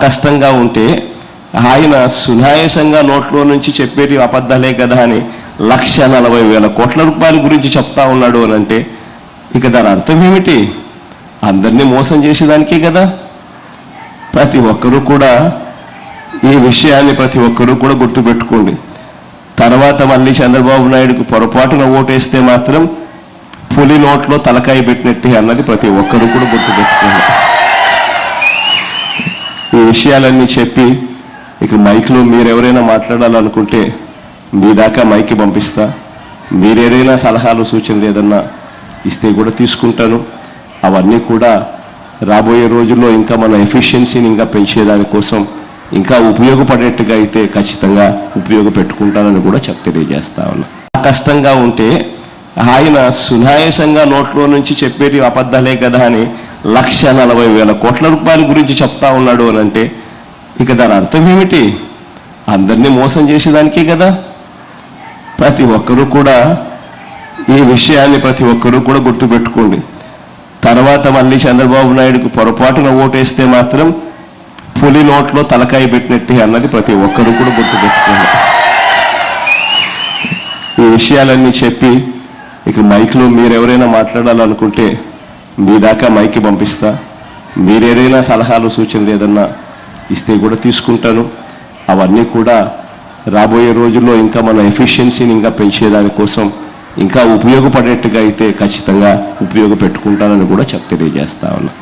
కష్టంగా ఉంటే ఆయన సునాయాసంగా నోట్లో నుంచి చెప్పేటి అబద్ధాలే కదా అని 1,40,000 కోట్ల రూపాయల గురించి చెప్తా ఉన్నాడు అని అంటే ఇక దాని అర్థం ఏమిటి? అందరినీ మోసం చేసేదానికే కదా. ప్రతి ఒక్కరూ కూడా ఈ విషయాన్ని గుర్తుపెట్టుకోండి. తర్వాత మళ్ళీ చంద్రబాబు నాయుడుకు పొరపాటున ఓటేస్తే మాత్రం పులి నోట్లో తలకాయ పెట్టినట్టే అన్నది ప్రతి ఒక్కరూ కూడా గుర్తుపెట్టుకోండి. ఈ విషయాలన్నీ చెప్పి ఇక మైక్లో మీరెవరైనా మాట్లాడాలనుకుంటే మీ దాకా మైకి పంపిస్తా. మీరేదైనా సలహాలు సూచనలు ఏదన్నా ఇస్తే కూడా తీసుకుంటాను. అవన్నీ కూడా రాబోయే రోజుల్లో ఇంకా మన ఎఫిషియన్సీని ఇంకా పెంచేదానికోసం ఇంకా ఉపయోగపడేట్టుగా అయితే ఖచ్చితంగా ఉపయోగపెట్టుకుంటానని కూడా తెలియజేస్తా ఉన్నా. కష్టంగా ఉంటే ఆయన సునాయాసంగా నోట్లో నుంచి చెప్పేటి అబద్ధాలే కదా అని 1,40,000 కోట్ల రూపాయల గురించి చెప్తా ఉన్నాడు అని అంటే ఇక దాని అర్థం ఏమిటి? అందరినీ మోసం చేసేదానికే కదా. ప్రతి ఒక్కరూ కూడా ఈ విషయాన్ని గుర్తుపెట్టుకోండి. తర్వాత మళ్ళీ చంద్రబాబు నాయుడుకు పొరపాటున ఓటేస్తే మాత్రం పులి నోట్లో తలకాయ పెట్టినట్టే అన్నది ప్రతి ఒక్కరూ కూడా గుర్తుపెట్టుకోండి. ఈ విషయాలన్నీ చెప్పి ఇక మైక్లో మీరెవరైనా మాట్లాడాలనుకుంటే మీ దాకా మైకి పంపిస్తా. మీరేదైనా సలహాలు సూచనలు ఏదన్నా ఇస్తే కూడా తీసుకుంటాను. అవన్నీ కూడా రాబోయే రోజుల్లో ఇంకా మన ఎఫిషియన్సీని ఇంకా పెంచేదానికోసం ఇంకా ఉపయోగపడేట్టుగా అయితే ఖచ్చితంగా ఉపయోగపెట్టుకుంటానని కూడా తెలియజేస్తా ఉన్నా.